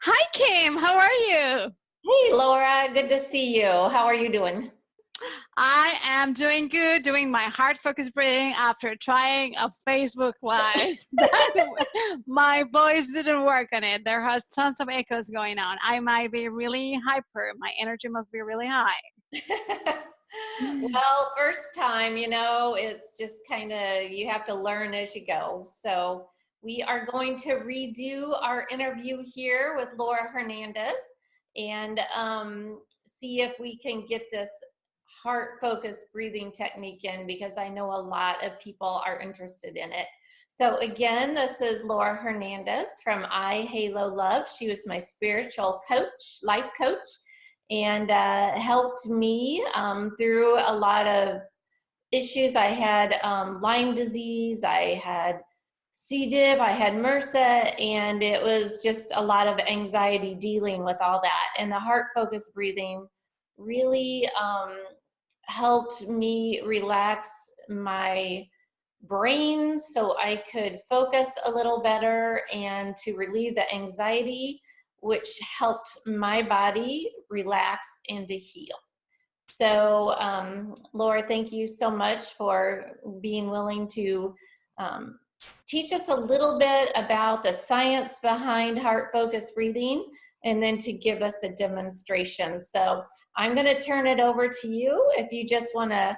Hi, Kim. How are you? Hey, Laura, good to see you. How are you doing? I am doing good, doing my heart focused breathing after trying a Facebook Live. My voice didn't work on it. There has tons of echoes going on. I might be really hyper. My energy must be really high. Well, first time, it's just kind of, you have to learn as you go. So we are going to redo our interview here with Laura Hernandez and see if we can get this heart focused breathing technique in, because I know a lot of people are interested in it. So again, this is Laura Hernandez from I Halo Love. She was my spiritual coach, life coach, and helped me through a lot of issues. I had Lyme disease, I had C. diff, I had MRSA, and it was just a lot of anxiety dealing with all that. And the heart focused breathing really helped me relax my brain so I could focus a little better and to relieve the anxiety, which helped my body relax and to heal. So, Laura, thank you so much for being willing to teach us a little bit about the science behind heart-focused breathing and then to give us a demonstration. So I'm going to turn it over to you if you just want to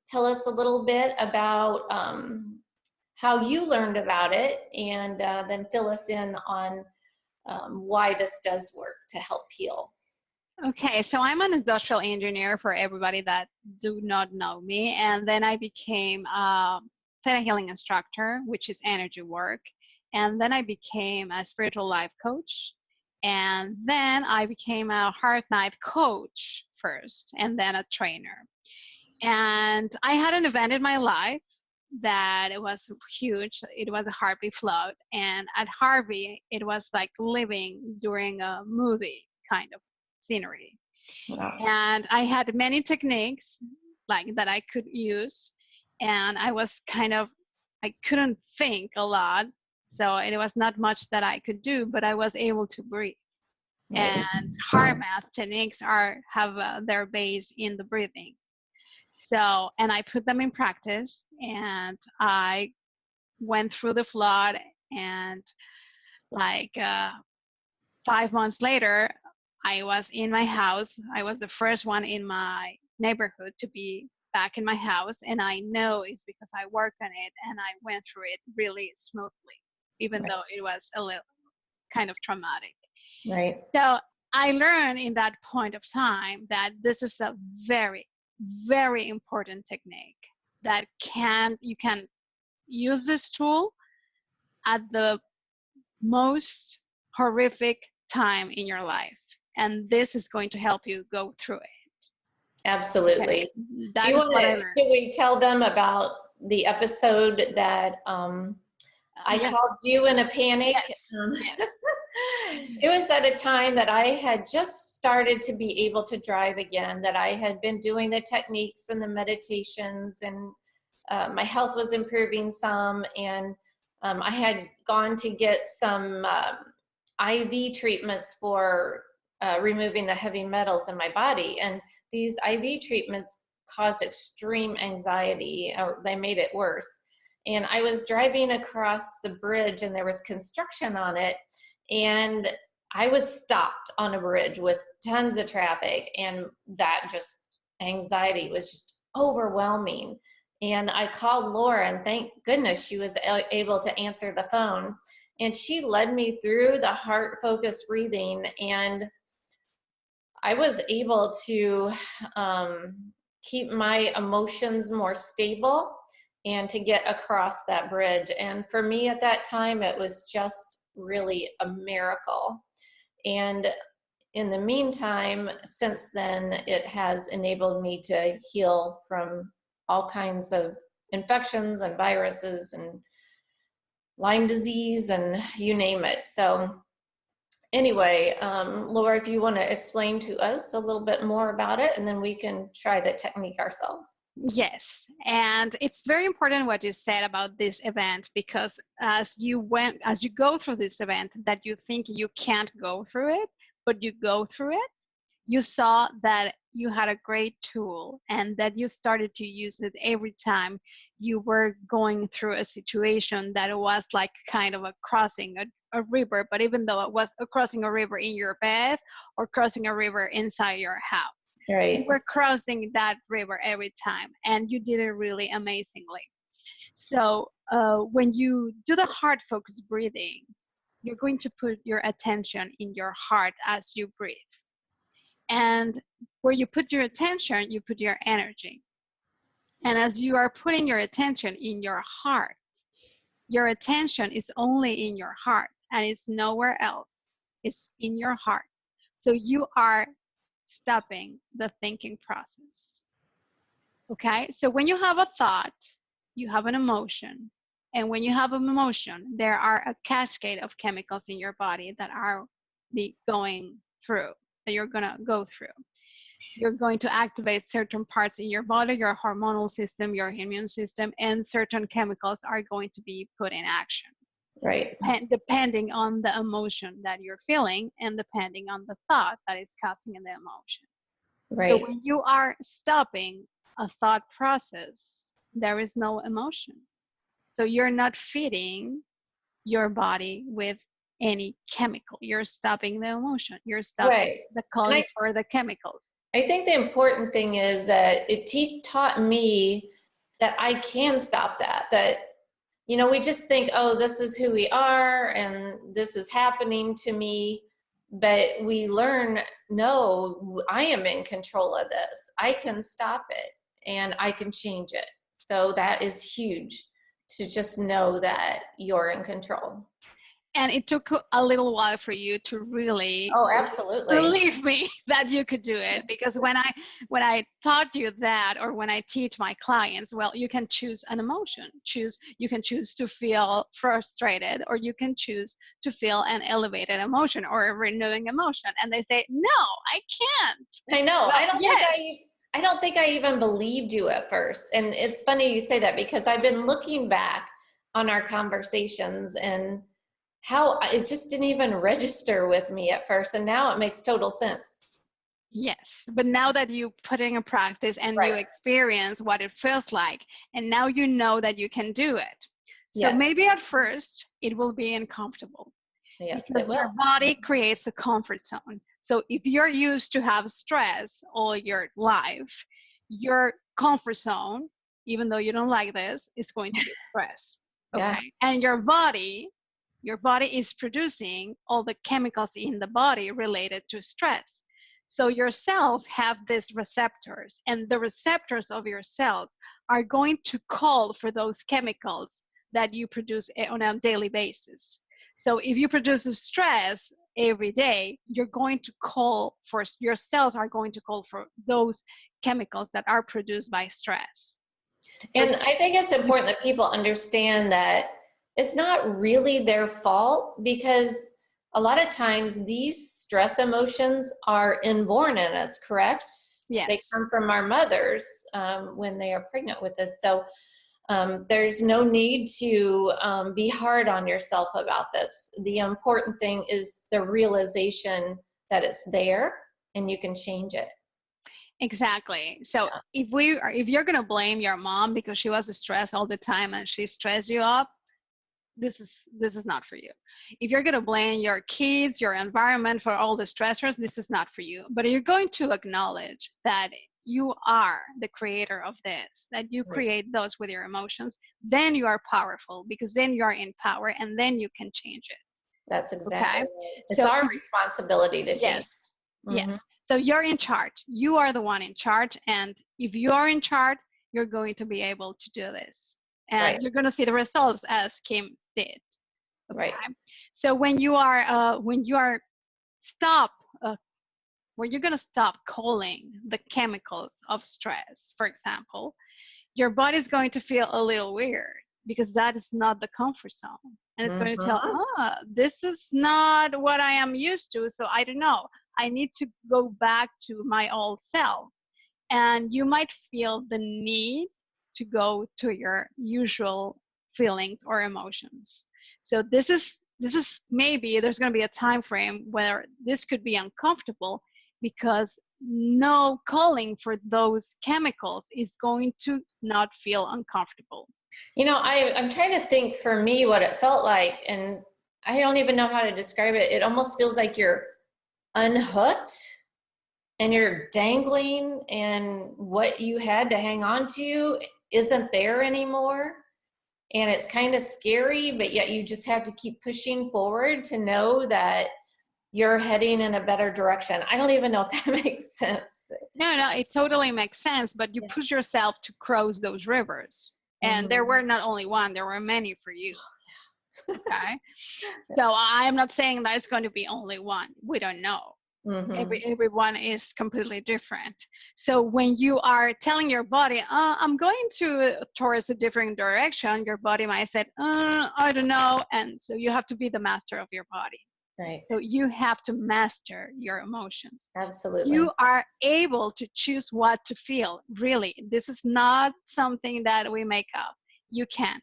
tell us a little bit about how you learned about it, and then fill us in on why this does work to help heal. Okay, so I'm an industrial engineer for everybody that do not know me. And then I became a theta healing instructor, which is energy work. And then I became a spiritual life coach. And then I became a heart night coach first, and then a trainer. And I had an event in my life that it was huge. It was a Harvey flood. And at Harvey, it was like living during a movie kind of scenery. Wow. And I had many techniques like that I could use. And I was I couldn't think a lot. So it was not much that I could do, but I was able to breathe. Right. And heart math techniques have their base in the breathing. So, and I put them in practice, and I went through the flood, and like 5 months later, I was in my house. I was the first one in my neighborhood to be back in my house, and I know it's because I worked on it and I went through it really smoothly, even Right. though it was a little kind of traumatic. Right. So I learned in that point of time that this is a very, very important technique that you can use this tool at the most horrific time in your life, and this is going to help you go through it. Okay, Absolutely. Do that you is want what I to, learned. should we tell them about the episode that I Yes, called you in a panic? yes, yes. It was at a time that I had just started to be able to drive again, that I had been doing the techniques and the meditations, and my health was improving some, and I had gone to get some IV treatments for removing the heavy metals in my body. And these IV treatments caused extreme anxiety, or they made it worse. And I was driving across the bridge and there was construction on it, and I was stopped on a bridge with tons of traffic, and that just anxiety was just overwhelming. And I called Laura, and thank goodness she was able to answer the phone. And she led me through the heart focused breathing, and I was able to keep my emotions more stable and to get across that bridge. And for me at that time, it was just really a miracle. And in the meantime, since then, it has enabled me to heal from all kinds of infections and viruses and Lyme disease and you name it. So anyway, Laura, if you want to explain to us a little bit more about it, and then we can try the technique ourselves. Yes, and it's very important what you said about this event, because as you go through this event that you think you can't go through it, but you go through it, you saw that you had a great tool and that you started to use it every time you were going through a situation that was like kind of a crossing a river, but even though it was crossing a river in your bed or crossing a river inside your house, you Right. were crossing that river every time, and you did it really amazingly. So when you do the heart focus breathing, you're going to put your attention in your heart as you breathe. And where you put your attention, you put your energy. And as you are putting your attention in your heart, your attention is only in your heart and it's nowhere else. It's in your heart. So you are stopping the thinking process. Okay, so when you have a thought, you have an emotion. And when you have an emotion, there are a cascade of chemicals in your body that are going through, that you're gonna go through. You're going to activate certain parts in your body, your hormonal system, your immune system, and certain chemicals are going to be put in action. Right. Depending on the emotion that you're feeling and depending on the thought that is causing the emotion. So Right. when you are stopping a thought process, there is no emotion. So you're not feeding your body with any chemical. You're stopping the emotion. You're stopping Right. the And calling for the chemicals. I think the important thing is that it taught me that I can stop that. That, you know, we just think, oh, this is who we are and this is happening to me. But we learn, no, I am in control of this. I can stop it and I can change it. So that is huge, to just know that you're in control. And it took a little while for you to really Oh, absolutely. believe me that you could do it, because when I taught you that, or when I teach my clients, well, you can choose an emotion. You can choose to feel frustrated, or you can choose to feel an elevated emotion or a renewing emotion, and they say, no, I can't. I know. Well, yes. I don't think I even believed you at first. And it's funny you say that, because I've been looking back on our conversations and how it just didn't even register with me at first. And now it makes total sense. Yes, but now that you put in a practice and you Right. experience what it feels like, and now you know that you can do it. So Yes. maybe at first it will be uncomfortable, Yes, it because your will. body creates a comfort zone. So if you're used to have stress all your life, your comfort zone, even though you don't like this, is going to be stress. Yeah. Okay. And your body is producing all the chemicals in the body related to stress. So your cells have these receptors, and the receptors of your cells are going to call for those chemicals that you produce on a daily basis. So if you produce stress every day, you're going to call for, your cells are going to call for those chemicals that are produced by stress. And I think it's important that people understand that it's not really their fault, because a lot of times these stress emotions are inborn in us, correct? Yes. They come from our mothers when they are pregnant with us. So there's no need to be hard on yourself about this. The important thing is the realization that it's there and you can change it. Exactly. So if you're gonna blame your mom because she was stressed all the time and she stressed you up, this is not for you. If you're gonna blame your kids, your environment for all the stressors, this is not for you. But you're going to acknowledge that you are the creator of this, that you create those with your emotions, then you are powerful, because then you are in power and then you can change it. That's exactly right. It's So our responsibility to change. yes. Yes. So you're in charge. You are the one in charge. And if you are in charge, you're going to be able to do this. And you're going to see the results as Kim did. Okay. Right. So when you are when you're going to stop calling the chemicals of stress, for example, your body's going to feel a little weird, because that is not the comfort zone. And it's going to tell, this is not what I am used to. So I don't know. I need to go back to my old self. and you might feel the need to go to your usual feelings or emotions. So this is maybe there's going to be a time frame where this could be uncomfortable, because no calling for those chemicals is going to not feel uncomfortable. I'm trying to think for me what it felt like, and I don't even know how to describe it. It almost feels like you're unhooked and you're dangling, and what you had to hang on to isn't there anymore. And it's kind of scary, but yet you just have to keep pushing forward to know that you're heading in a better direction. I don't even know if that makes sense. No, it totally makes sense, but you push yourself to cross those rivers. And there were not only one, there were many for you. Okay. So I'm not saying that it's going to be only one. We don't know. Everyone is completely different. So when you are telling your body, I'm going towards a different direction, your body might say, I don't know. And so you have to be the master of your body. Right. So you have to master your emotions. Absolutely. You are able to choose what to feel. Really, this is not something that we make up. You can.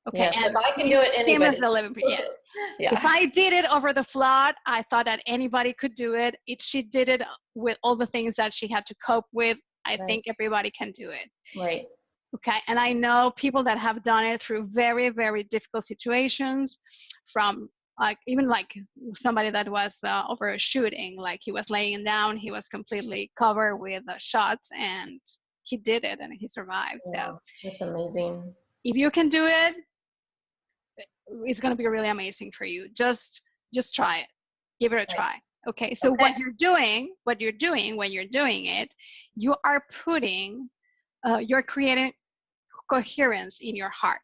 Okay. Yes, and if I can do it, anybody. Yes. Yeah. If I did it over the flood, I thought that anybody could do it. If she did it with all the things that she had to cope with, I think everybody can do it. Right. Okay. And I know people that have done it through very, very difficult situations, from even somebody that was over a shooting, like he was laying down, he was completely covered with shots, and he did it and he survived. Wow, So that's amazing. If you can do it, it's going to be really amazing for you. Just try it. Give it a try. Okay. So what you're doing when you're doing it, you are putting, you're creating coherence in your heart.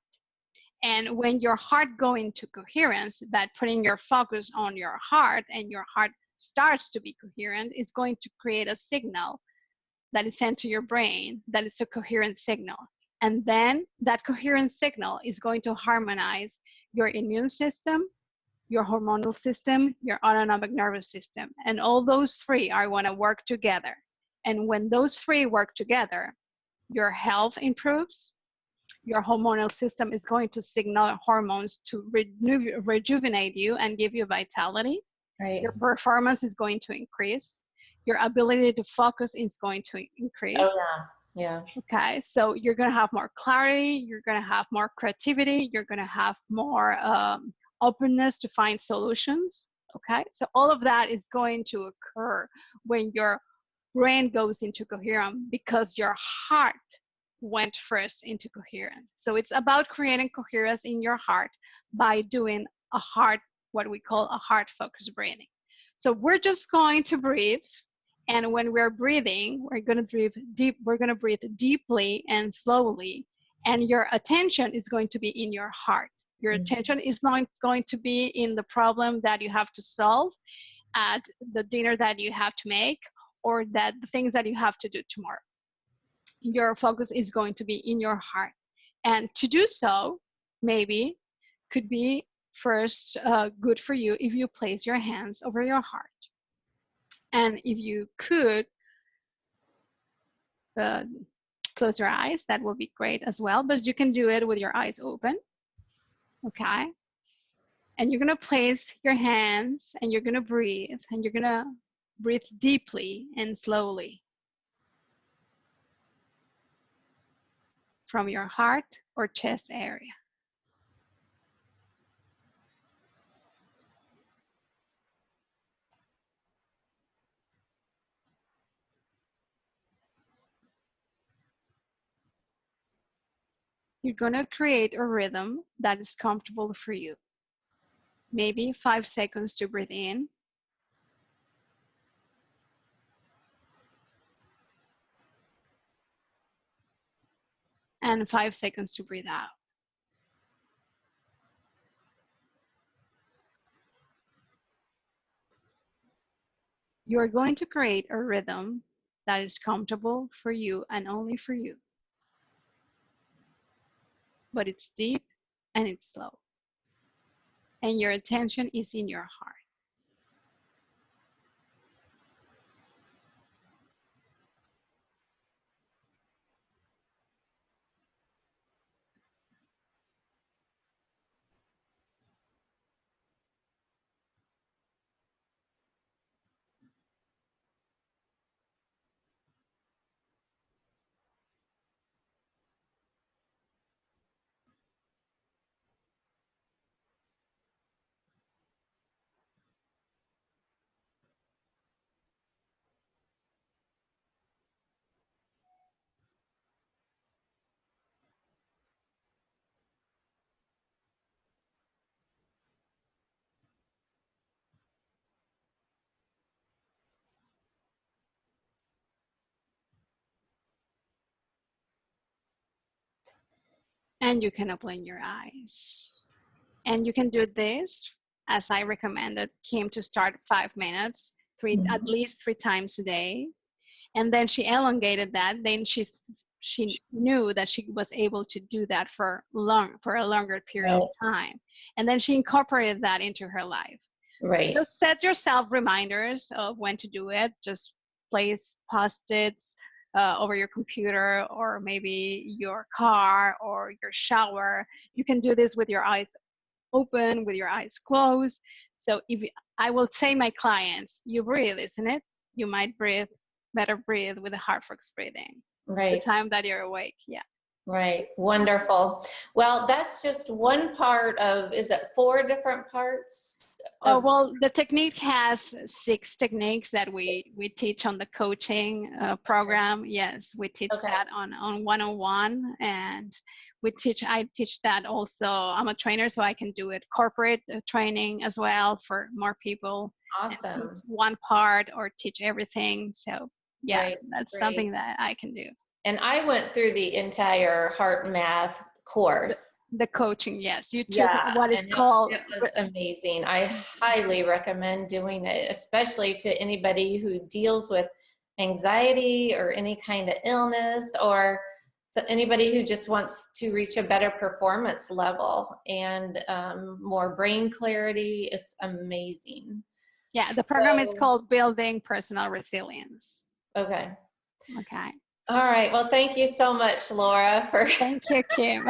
And when your heart go into coherence, that putting your focus on your heart, and your heart starts to be coherent, is going to create a signal that is sent to your brain that it's a coherent signal. And then that coherent signal is going to harmonize your immune system, your hormonal system, your autonomic nervous system. And all those three are going to work together. And when those three work together, your health improves, your hormonal system is going to signal hormones to rejuvenate you and give you vitality. Right. Your performance is going to increase. Your ability to focus is going to increase. Oh, yeah. Yeah. Okay, so you're going to have more clarity, you're going to have more creativity, you're going to have more openness to find solutions. Okay, so all of that is going to occur when your brain goes into coherence, because your heart went first into coherence. So it's about creating coherence in your heart by doing what we call a heart focused breathing. So we're just going to breathe. And when we're breathing, we're going to breathe deeply and slowly. And your attention is going to be in your heart. Your attention is not going to be in the problem that you have to solve, at the dinner that you have to make, or the things that you have to do tomorrow. Your focus is going to be in your heart. And to do so, maybe could be first good for you if you place your hands over your heart. And if you could close your eyes, that will be great as well, but you can do it with your eyes open. Okay. And you're going to place your hands, and you're going to breathe, and you're going to breathe deeply and slowly from your heart or chest area. You're going to create a rhythm that is comfortable for you. Maybe 5 seconds to breathe in. And 5 seconds to breathe out. You are going to create a rhythm that is comfortable for you and only for you. But it's deep and it's slow. And your attention is in your heart. and you can open your eyes. And you can do this, as I recommended Kim to start 5 minutes, at least 3 times a day. And then she elongated that. Then she knew that she was able to do that for a longer period of time. And then she incorporated that into her life. Right. So just set yourself reminders of when to do it. Just place Post-its over your computer, or maybe your car or your shower. You can do this with your eyes open, with your eyes closed. So I will say my clients, you breathe, isn't it? You might better breathe with the Hartford's breathing. Right. The time that you're awake. Yeah. Right. Wonderful. Well, that's just one part of, is it 4 different parts? Well, the technique has 6 techniques that we teach on the coaching program. Yes, we teach that on 101, and I teach that also. I'm a trainer, so I can do it corporate training as well for more people. Awesome. One part or teach everything. So yeah, that's something that I can do. And I went through the entire Heart Math course. The coaching, yes. You took what is called. It was amazing. I highly recommend doing it, especially to anybody who deals with anxiety or any kind of illness, or to anybody who just wants to reach a better performance level and more brain clarity. It's amazing. Yeah, the program is called Building Personal Resilience. Okay. Okay. All right. Well, thank you so much, Laura, for thank you, Kim,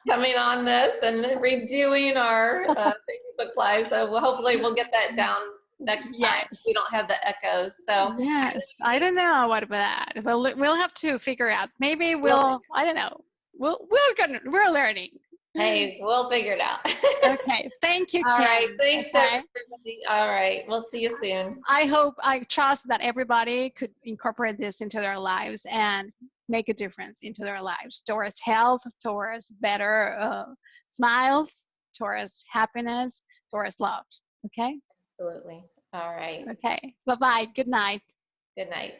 coming on this and redoing our Facebook Live. So hopefully we'll get that down next time. We don't have the echoes. So yes, I don't know what about that. We'll have to figure out. Maybe I don't know. We're learning. Hey, we'll figure it out. Okay. Thank you, Kim. All right. Thanks, everybody. All right. We'll see you soon. I trust that everybody could incorporate this into their lives and make a difference into their lives towards health, towards better smiles, towards happiness, towards love. Okay? Absolutely. All right. Okay. Bye-bye. Good night. Good night.